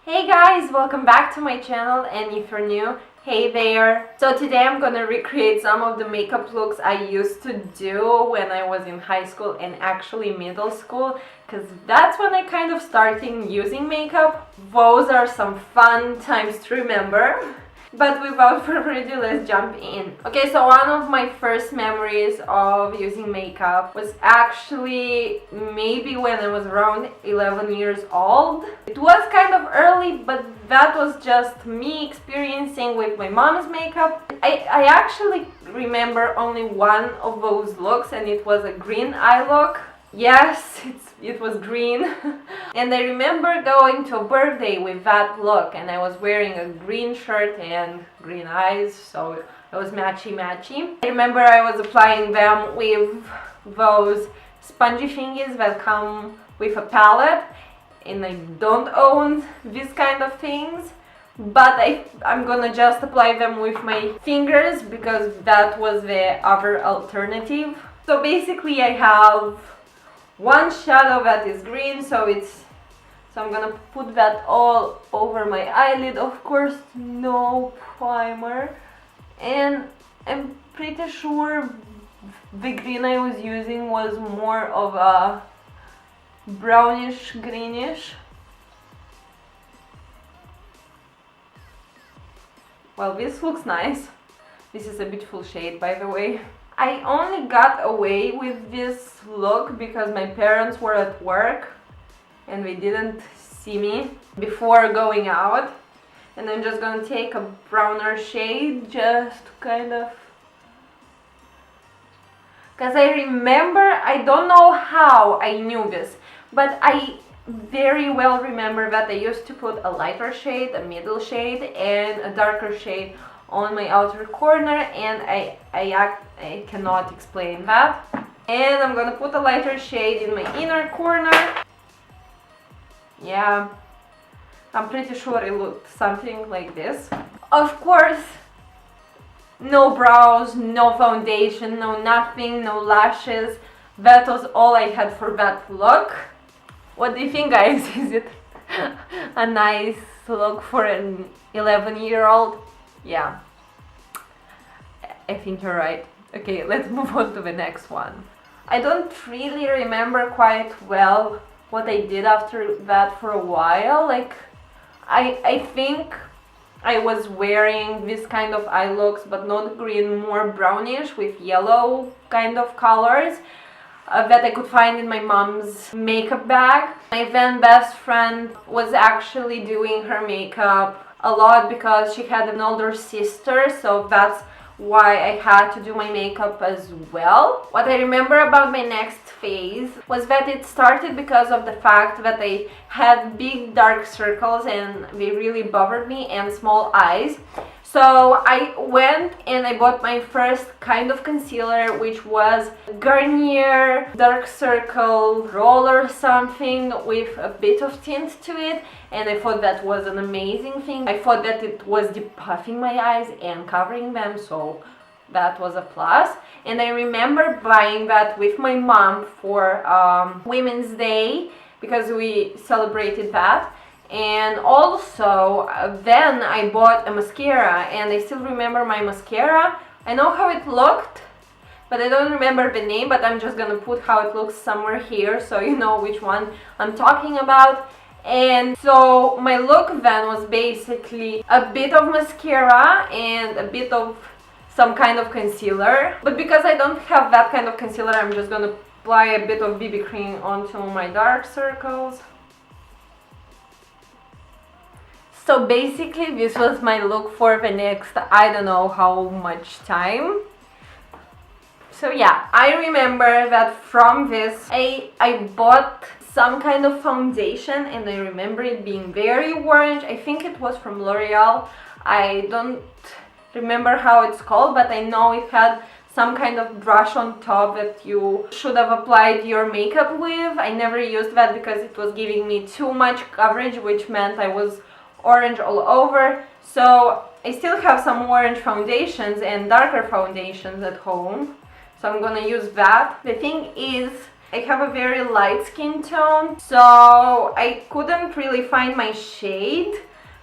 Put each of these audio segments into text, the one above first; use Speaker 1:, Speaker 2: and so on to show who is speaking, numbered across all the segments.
Speaker 1: Hey guys, welcome back to my channel, and if you're new, hey there. So today I'm gonna recreate some of the makeup looks I used to do when I was in high school and actually middle school, because that's when I kind of started using makeup. Those are some fun times to remember. But without further ado, let's jump in. Okay, so one of my first memories of using makeup was actually maybe when I was around 11 years old. It was kind of early, but that was just me experiencing with my mom's makeup. I actually remember only one of those looks, and it was a green eye look. Yes, it was green. And I remember going to a birthday with that look, and I was wearing a green shirt and green eyes, so it was matchy. I remember I was applying them with those spongy thingies that come with a palette, and I don't own these kind of things, but I'm gonna just apply them with my fingers because that was the other alternative. So basically I have one shadow that is green, so I'm gonna put that all over my eyelid. Of course, no primer, and I'm pretty sure the green I was using was more of a brownish greenish. Well, this looks nice. This is a beautiful shade, by the way. I only got away with this look because my parents were at work and they didn't see me before going out. And I'm just gonna take a browner shade just to kind of... Because I remember, I don't know how I knew this, but I very well remember that I used to put a lighter shade, a middle shade, and a darker shade on my outer corner, and I cannot explain that. And I'm gonna put a lighter shade in my inner corner. Yeah, I'm pretty sure it looked something like this. Of course, no brows, no foundation, no nothing, no lashes. That was all I had for that look. What do you think, guys? Is it a nice look for an 11-year-old? Yeah, I think you're right. Okay, let's move on to the next one. I don't really remember quite well what I did after that for a while. Like, I think I was wearing this kind of eye looks, but not green, more brownish with yellow kind of colors that I could find in my mom's makeup bag. My then best friend was actually doing her makeup a lot because she had an older sister, so that's why I had to do my makeup as well. What I remember about my next phase was that it started because of the fact that I had big dark circles and they really bothered me, and small eyes. So I went and I bought my first kind of concealer, which was Garnier Dark Circle Roller something with a bit of tint to it, and I thought that was an amazing thing. I thought that it was depuffing my eyes and covering them, so that was a plus. And I remember buying that with my mom for Women's Day because we celebrated that. And also then I bought a mascara, and I still remember my mascara. I know how it looked, but I don't remember the name, but I'm just gonna put how it looks somewhere here so you know which one I'm talking about. And so my look then was basically a bit of mascara and a bit of some kind of concealer. But because I don't have that kind of concealer, I'm just gonna apply a bit of BB cream onto my dark circles. So basically this was my look for the next I don't know how much time. So yeah, I remember that from this I bought some kind of foundation, and I remember it being very orange. I think it was from L'Oreal. I don't remember how it's called, but I know it had some kind of brush on top that you should have applied your makeup with. I never used that because it was giving me too much coverage, which meant I was orange all over. So I still have some orange foundations and darker foundations at home, so I'm gonna use that. The thing is I have a very light skin tone, so I couldn't really find my shade,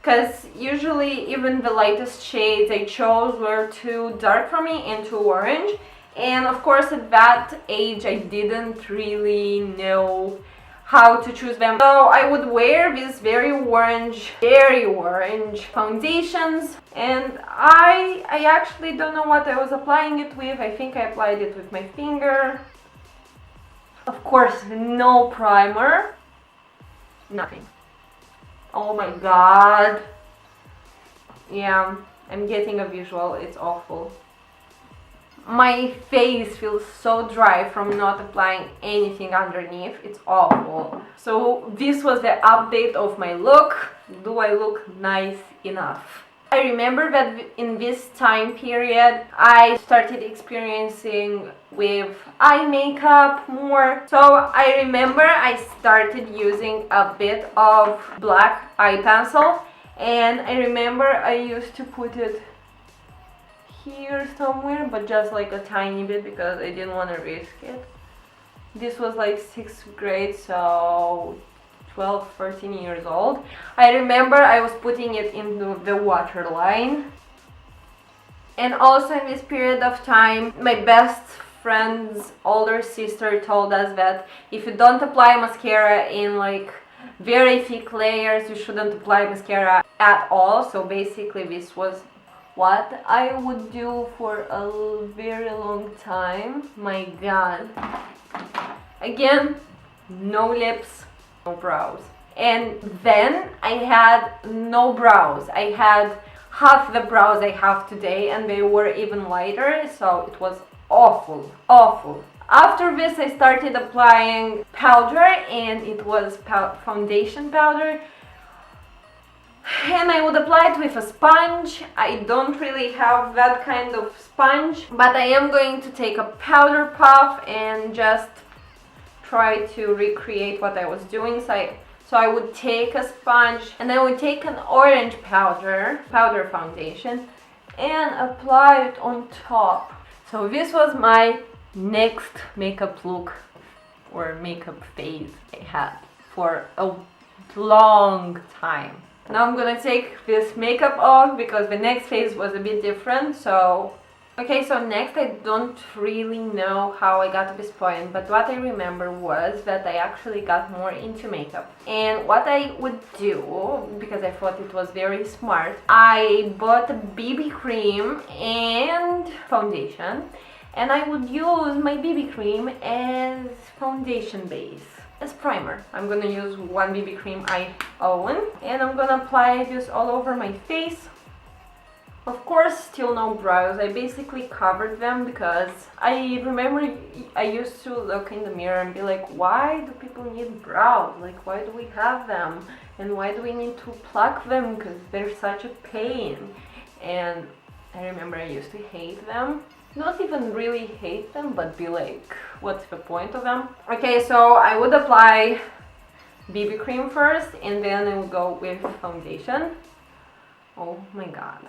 Speaker 1: because usually even the lightest shades I chose were too dark for me and too orange. And of course at that age I didn't really know how to choose them. So I would wear these very orange foundations, and I actually don't know what I was applying it with. I think I applied it with my finger. Of course, no primer, nothing. Oh my god. Yeah, I'm getting a visual, it's awful. My face feels so dry from not applying anything underneath. It's awful. So this was the update of my look. Do I look nice enough? I remember that in this time period I started experiencing with eye makeup more. So I remember I started using a bit of black eye pencil, and I remember I used to put it here somewhere, but just like a tiny bit because I didn't want to risk it. This was like 6th grade, so 12, 13 years old. I remember I was putting it into the waterline. And also in this period of time, my best friend's older sister told us that if you don't apply mascara in like very thick layers, you shouldn't apply mascara at all. So basically this was what I would do for a very long time. My god. Again, no lips, no brows. And then I had no brows. I had half the brows I have today, and they were even lighter, so it was awful, awful. After this I started applying powder, and it was foundation powder. And I would apply it with a sponge. I don't really have that kind of sponge, but I am going to take a powder puff and just try to recreate what I was doing. So I would take a sponge, and I would take an orange powder foundation, and apply it on top. So this was my next makeup look or makeup phase I had for a long time. Now I'm gonna take this makeup off because the next phase was a bit different. So next, I don't really know how I got to this point, but what I remember was that I actually got more into makeup. And what I would do, because I thought it was very smart, I bought a BB cream and foundation, and I would use my BB cream as foundation base. As primer. I'm gonna use one BB cream I own, and I'm gonna apply this all over my face. Of course, still no brows. I basically covered them because I remember I used to look in the mirror and be like, why do people need brows? Like, why do we have them? And why do we need to pluck them? Because they're such a pain. And I remember I used to hate them. Not even really hate them, but be like, what's the point of them? Okay, so I would apply BB cream first, and then I would go with foundation. Oh my god.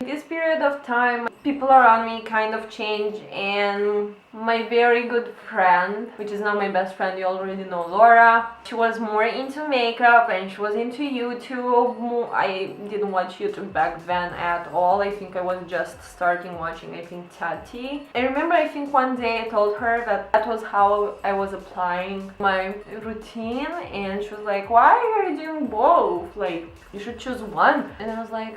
Speaker 1: In this period of time, people around me kind of changed, and my very good friend, which is now my best friend, you already know, Laura, she was more into makeup and she was into YouTube. I didn't watch YouTube back then at all. I think I was just starting watching, I think, Tati. I remember, I think one day I told her that that was how I was applying my routine, and she was like, why are you doing both? Like, you should choose one. And I was like,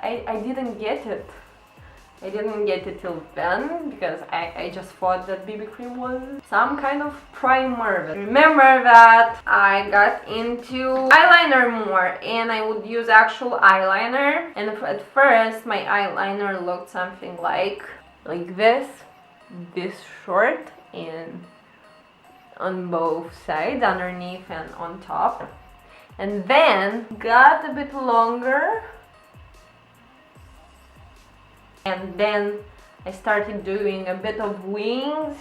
Speaker 1: I didn't get it. I didn't get it till then because I just thought that BB cream was some kind of primer. But remember that I got into eyeliner more, and I would use actual eyeliner. And at first my eyeliner looked something like this short, and on both sides, underneath and on top. And then got a bit longer. And then I started doing a bit of wings.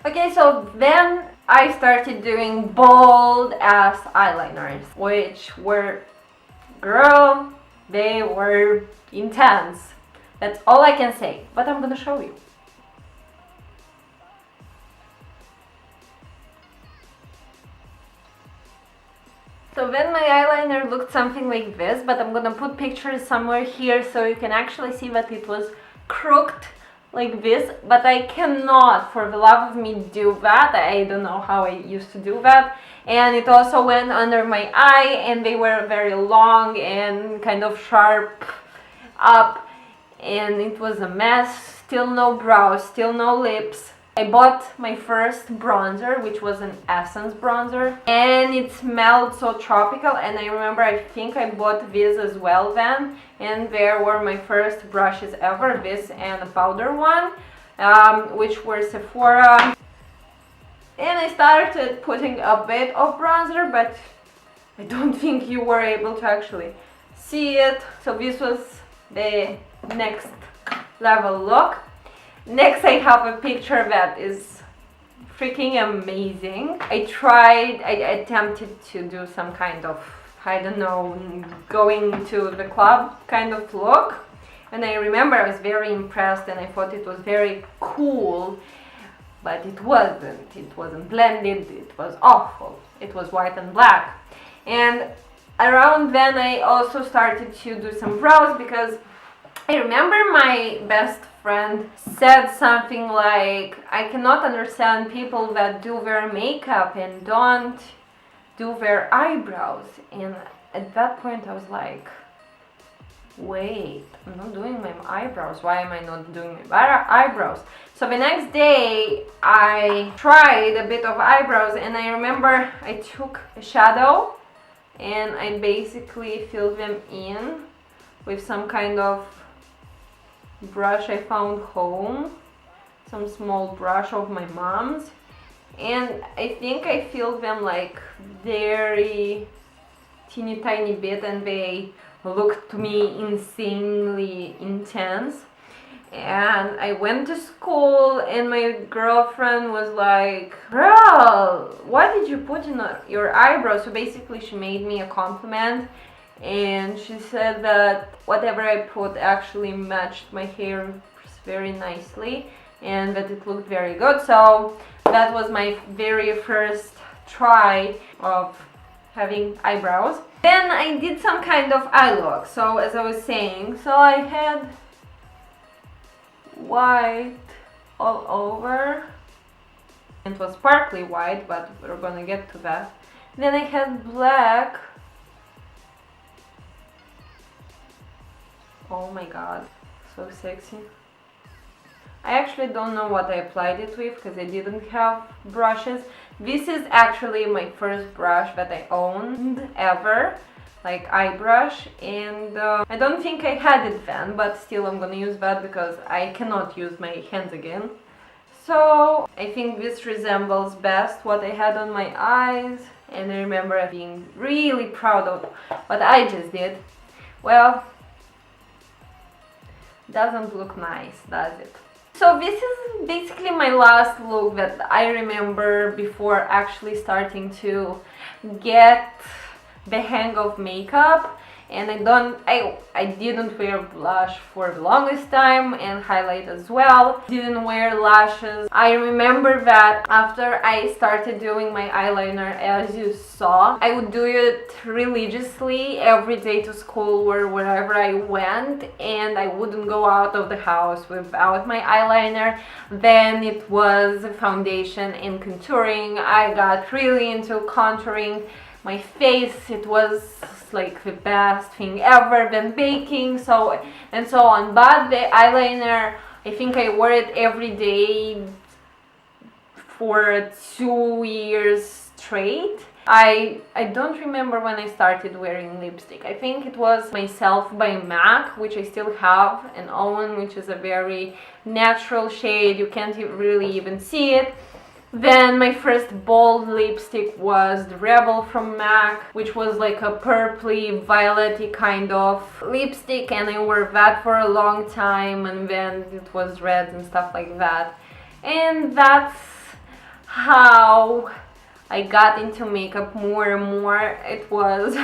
Speaker 1: Okay, so then I started doing bold ass eyeliners, which were, girl, they were intense. That's all I can say, but I'm gonna show you. So then my eyeliner looked something like this, but I'm gonna put pictures somewhere here so you can actually see that it was crooked like this, but I cannot for the love of me do that. I don't know how I used to do that. And it also went under my eye, and they were very long and kind of sharp up, and it was a mess. Still no brows, still no lips. I bought my first bronzer, which was an Essence bronzer, and it smelled so tropical. And I remember, I think I bought this as well then, and there were my first brushes ever, this and a powder one, which were Sephora. And I started putting a bit of bronzer, but I don't think you were able to actually see it. So this was the next level look. Next, I have a picture that is freaking amazing. I attempted to do some kind of, I don't know, going to the club kind of look. And I remember I was very impressed and I thought it was very cool, but it wasn't. It wasn't blended, it was awful. It was white and black. And around then I also started to do some brows, because I remember my best friend said something like, I cannot understand people that do their makeup and don't do their eyebrows. And at that point I was like, wait, I'm not doing my eyebrows. Why am I not doing my eyebrows? So the next day I tried a bit of eyebrows, and I remember I took a shadow and I basically filled them in with some kind of brush I found home, some small brush of my mom's, and I think I filled them like very teeny tiny bit, and they looked to me insanely intense. And I went to school and my girlfriend was like, girl, what did you put in your eyebrows? So basically she made me a compliment, and she said that whatever I put actually matched my hair very nicely and that it looked very good. So that was my very first try of having eyebrows. Then I did some kind of eye look. So as I was saying, so I had white all over. It was sparkly white, but we're gonna get to that. Then I had black. Oh my god, so sexy. I actually don't know what I applied it with because I didn't have brushes. This is actually my first brush that I owned ever, like eye brush, and I don't think I had it then, but still I'm gonna use that because I cannot use my hands again. So I think this resembles best what I had on my eyes, and I remember being really proud of what I just did. Well, doesn't look nice, does it? So this is basically my last look that I remember before actually starting to get the hang of makeup. And I didn't wear blush for the longest time, and highlight as well. Didn't wear lashes. I remember that after I started doing my eyeliner, as you saw, I would do it religiously every day to school or wherever I went, and I wouldn't go out of the house without my eyeliner. Then it was foundation and contouring. I got really into contouring my face. It was like the best thing ever. Then baking, and so on. But the eyeliner, I think I wore it every day for 2 years straight. I don't remember when I started wearing lipstick. I think it was Myself by MAC, which I still have and own, which is a very natural shade. You can't really even see it. Then my first bold lipstick was the Rebel from MAC, which was like a purpley, violet-y kind of lipstick, and I wore that for a long time, and then it was red and stuff like that. And that's how I got into makeup more and more. It was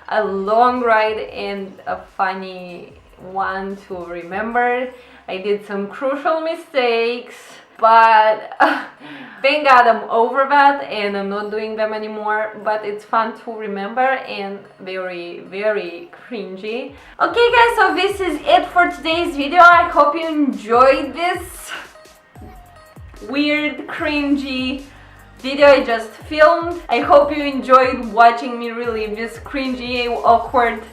Speaker 1: a long ride and a funny one to remember. I did some crucial mistakes, but thank God I'm over that and I'm not doing them anymore. But it's fun to remember and very, very cringy. Okay guys, so this is it for today's video. I hope you enjoyed this weird, cringy video I just filmed. I hope you enjoyed watching me relive this cringy, awkward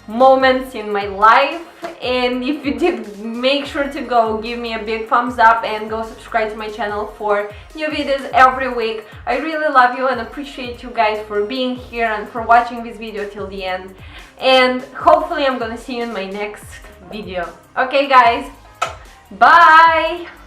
Speaker 1: moments in my life, and if you did, make sure to go give me a big thumbs up and go subscribe to my channel for new videos every week. I really love you and appreciate you guys for being here and for watching this video till the end, and hopefully I'm gonna see you in my next video. Okay guys, bye!